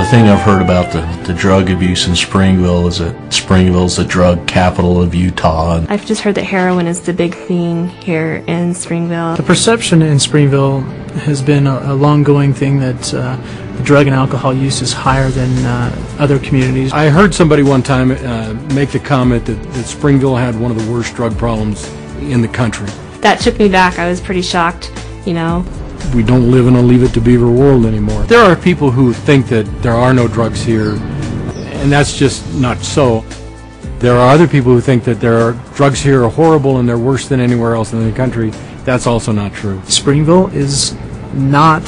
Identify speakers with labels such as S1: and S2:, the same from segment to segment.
S1: thing I've heard about the drug abuse in Springville is that Springville's the drug capital of Utah.
S2: I've just heard that heroin is the big thing here in Springville.
S3: The perception in Springville has been a long-going thing that the drug and alcohol use is higher than other communities.
S4: I heard somebody one time make the comment that Springville had one of the worst drug problems in the country.
S2: That took me back. I was pretty shocked, you know.
S4: We don't live in a Leave It to Beaver world anymore. There are people who think that there are no drugs here, and that's just not so. There are other people who think that there are drugs here are horrible and they're worse than anywhere else in the country. That's also not true.
S3: Springville is not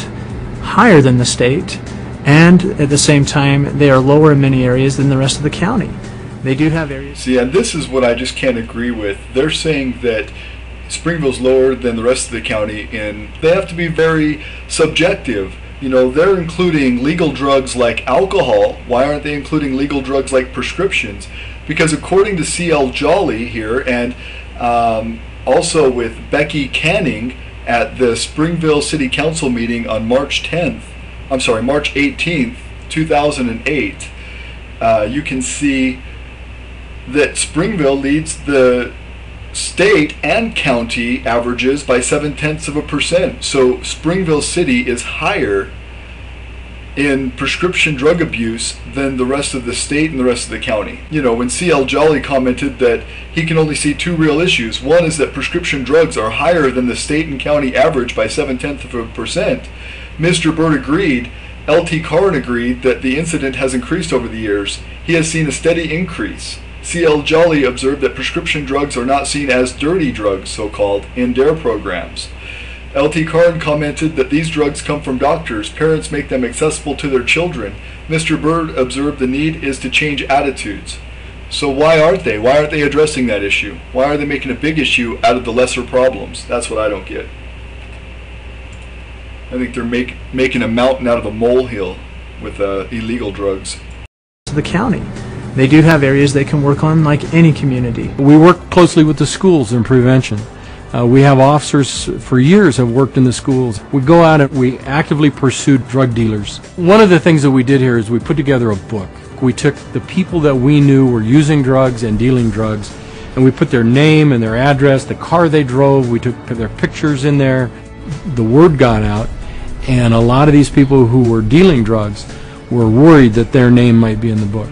S3: higher than the state, and at the same time they are lower in many areas than the rest of the county. They do have areas.
S5: See, and this is what I just can't agree with. They're saying that Springville's lower than the rest of the county, and they have to be very subjective. You know, they're including legal drugs like alcohol. Why aren't they including legal drugs like prescriptions? Because according to C.L. Jolly here, and also with Becky Canning at the Springville City Council meeting on March 18th, 2008, you can see that Springville leads the state and county averages by 0.7%. So Springville City is higher in prescription drug abuse than the rest of the state and the rest of the county. You know, when C.L. Jolly commented that he can only see two real issues. One is that prescription drugs are higher than the state and county average by 0.7%. Mr. Burt agreed. L.T. Karn agreed that the incident has increased over the years. He has seen a steady increase. C.L. Jolly observed that prescription drugs are not seen as dirty drugs, so-called, in DARE programs. L.T. Karn commented that these drugs come from doctors. Parents make them accessible to their children. Mr. Bird observed the need is to change attitudes. So why aren't they? Why aren't they addressing that issue? Why are they making a big issue out of the lesser problems? That's what I don't get. I think they're making a mountain out of a molehill with illegal drugs.
S3: The county. They do have areas they can work on like any community.
S4: We work closely with the schools in prevention. We have officers for years have worked in the schools. We go out and we actively pursue drug dealers. One of the things that we did here is we put together a book. We took the people that we knew were using drugs and dealing drugs, and we put their name and their address, the car they drove, we took their pictures in there. The word got out, and a lot of these people who were dealing drugs were worried that their name might be in the book.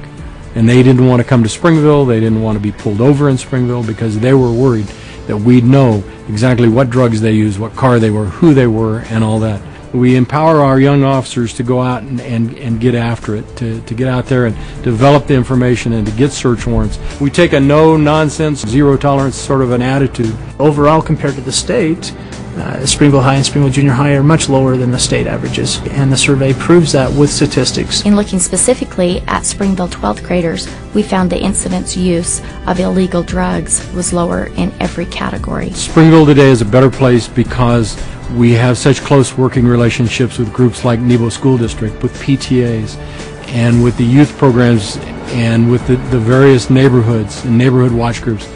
S4: And they didn't want to come to Springville, they didn't want to be pulled over in Springville because they were worried that we'd know exactly what drugs they used, what car they were, who they were, and all that. We empower our young officers to go out and get after it, to get out there and develop the information and to get search warrants. We take a no-nonsense, zero-tolerance sort of an attitude.
S3: Overall, compared to the state, Springville High and Springville Junior High are much lower than the state averages, and the survey proves that with statistics.
S6: In looking specifically at Springville 12th graders, we found the incidence use of illegal drugs was lower in every category.
S4: Springville today is a better place because we have such close working relationships with groups like Nebo School District, with PTAs, and with the youth programs, and with the various neighborhoods and neighborhood watch groups.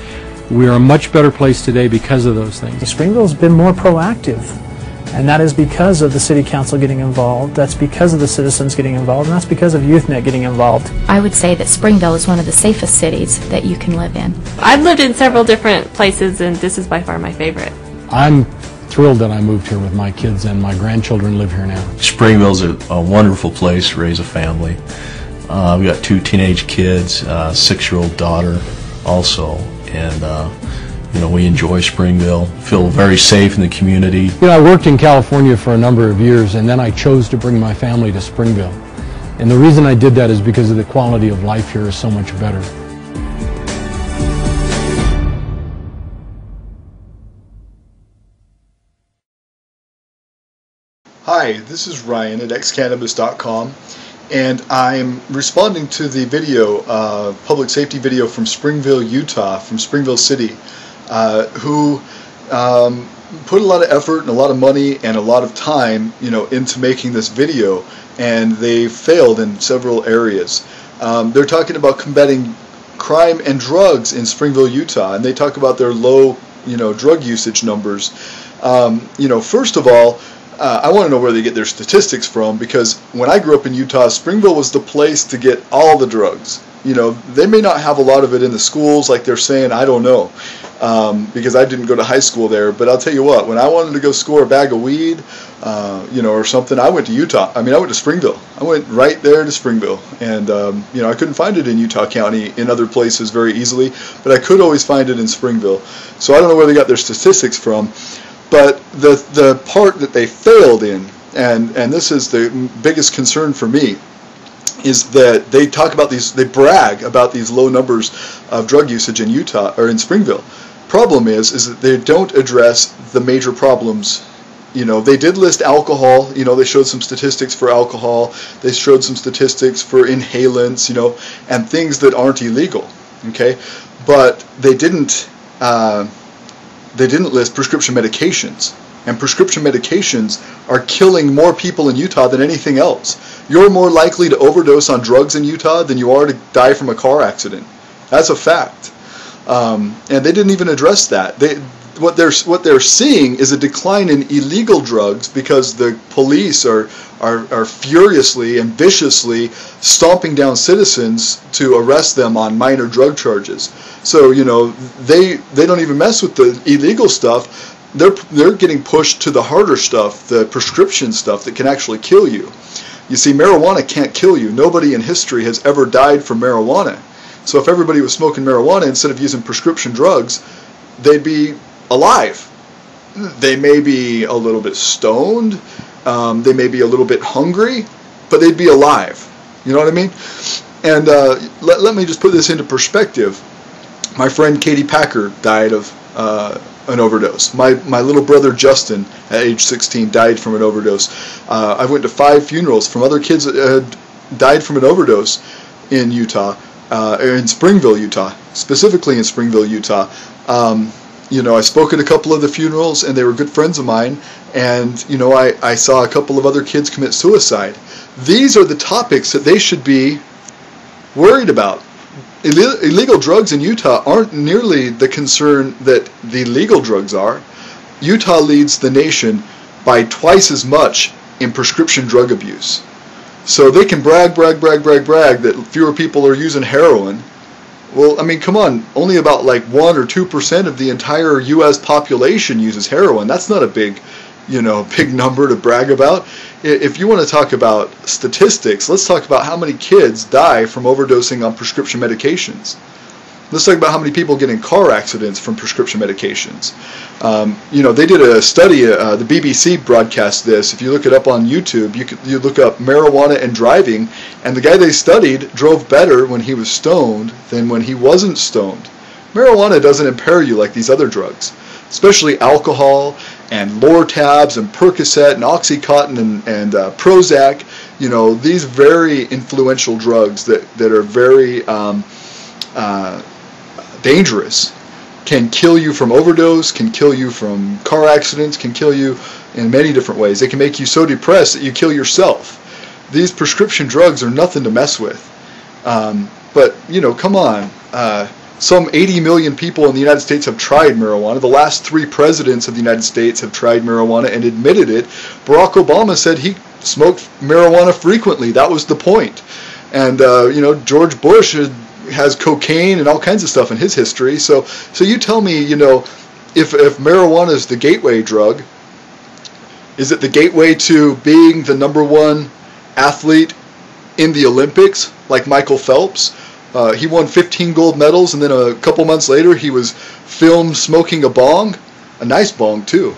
S4: We are a much better place today because of those things.
S3: Springville's been more proactive, and that is because of the City Council getting involved, that's because of the citizens getting involved, and that's because of YouthNet getting involved.
S6: I would say that Springville is one of the safest cities that you can live in.
S2: I've lived in several different places, and this is by far my favorite.
S4: I'm thrilled that I moved here with my kids, and my grandchildren live here now.
S1: Springville's a wonderful place to raise a family. We've got 2 teenage kids, a 6-year-old daughter also. And you know, we enjoy Springville, feel very safe in the community.
S4: You know, I worked in California for a number of years, and then I chose to bring my family to Springville. And the reason I did that is because of the quality of life here is so much better.
S5: Hi, this is Ryan at xcannabis.com, and I'm responding to the video, public safety video from Springville, Utah, from Springville City, who put a lot of effort and a lot of money and a lot of time, you know, into making this video, and they failed in several areas. They're talking about combating crime and drugs in Springville, Utah, and they talk about their low, you know, drug usage numbers. You know, first of all, I want to know where they get their statistics from, because when I grew up in Utah, Springville was the place to get all the drugs. You know, they may not have a lot of it in the schools like they're saying, I don't know, because I didn't go to high school there. But I'll tell you what, when I wanted to go score a bag of weed, you know, or something, I went to Utah. I mean, I went to Springville. I went right there to Springville. And, you know, I couldn't find it in Utah County in other places very easily, but I could always find it in Springville. So I don't know where they got their statistics from. But the part that they failed in, and this is the biggest concern for me, is that they talk about these, they brag about these low numbers of drug usage in Utah, or in Springville. Problem is that they don't address the major problems. You know, they did list alcohol. You know, they showed some statistics for alcohol. They showed some statistics for inhalants, you know, and things that aren't illegal. Okay, but they didn't list prescription medications. And prescription medications are killing more people in Utah than anything else. You're more likely to overdose on drugs in Utah than you are to die from a car accident. That's a fact. And they didn't even address that. What they're seeing is a decline in illegal drugs because the police are furiously and viciously stomping down citizens to arrest them on minor drug charges. So, you know, they don't even mess with the illegal stuff. They're getting pushed to the harder stuff, the prescription stuff that can actually kill you. You see, marijuana can't kill you. Nobody in history has ever died from marijuana. So if everybody was smoking marijuana instead of using prescription drugs, they'd be alive. They may be a little bit stoned, they may be a little bit hungry, but they'd be alive. You know what I mean? And let me just put this into perspective. My friend Katie Packer died of an overdose. My little brother Justin, at age 16, died from an overdose. I went to 5 funerals from other kids that had died from an overdose in Utah, in Springville, Utah, specifically in Springville, Utah. You know, I spoke at a couple of the funerals, and they were good friends of mine, and, you know, I saw a couple of other kids commit suicide. These are the topics that they should be worried about. Illegal drugs in Utah aren't nearly the concern that the legal drugs are. Utah leads the nation by twice as much in prescription drug abuse. So they can brag that fewer people are using heroin. Well, I mean, come on, only about like 1 or 2% of the entire U.S. population uses heroin. That's not a big, you know, big number to brag about. If you want to talk about statistics, let's talk about how many kids die from overdosing on prescription medications. Let's talk about how many people get in car accidents from prescription medications. You know, they did a study, the BBC broadcast this. If you look it up on YouTube, you look up marijuana and driving, and the guy they studied drove better when he was stoned than when he wasn't stoned. Marijuana doesn't impair you like these other drugs, especially alcohol and Lortabs and Percocet and Oxycontin and Prozac. You know, these very influential drugs that are very dangerous can kill you from overdose, can kill you from car accidents, can kill you in many different ways. They can make you so depressed that you kill yourself. These prescription drugs are nothing to mess with. But, you know, come on. Some 80 million people in the United States have tried marijuana. The last 3 presidents of the United States have tried marijuana and admitted it. Barack Obama said he smoked marijuana frequently. That was the point. And, you know, George Bush has cocaine and all kinds of stuff in his history. So you tell me, you know, if marijuana is the gateway drug, is it the gateway to being the #1 athlete in the Olympics, like Michael Phelps? He won 15 gold medals, and then a couple months later he was filmed smoking a bong, a nice bong too.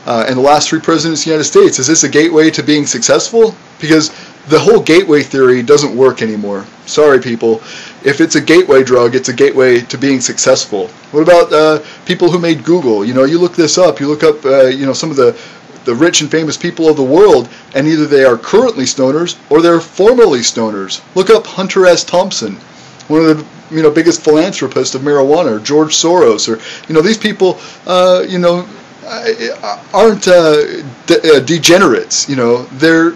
S5: And the last 3 presidents of the United States, is this a gateway to being successful? Because the whole gateway theory doesn't work anymore. Sorry, people. If it's a gateway drug, it's a gateway to being successful. What about people who made Google? You know, you look this up. You look up, you know, some of the rich and famous people of the world, and either they are currently stoners or they're formerly stoners. Look up Hunter S. Thompson, one of the, you know, biggest philanthropists of marijuana, or George Soros, or, you know, these people, you know, aren't degenerates. You know, they're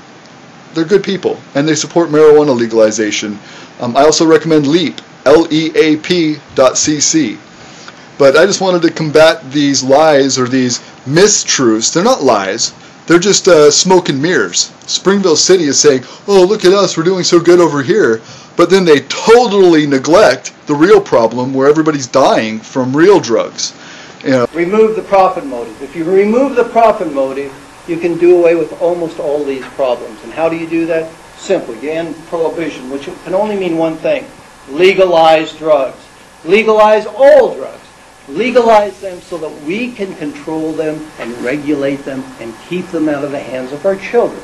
S5: good people, and they support marijuana legalization. I also recommend LEAP, LEAP.cc. But I just wanted to combat these lies or these mistruths. They're not lies. they're just smoke and mirrors. Springville City is saying, oh, look at us, we're doing so good over here. But then they totally neglect the real problem where everybody's dying from real drugs. You know.
S7: Remove the profit motive. If you remove the profit motive, you can do away with almost all these problems. And how do you do that? Simple. You end prohibition, which can only mean one thing. Legalize drugs. Legalize all drugs. Legalize them so that we can control them and regulate them and keep them out of the hands of our children.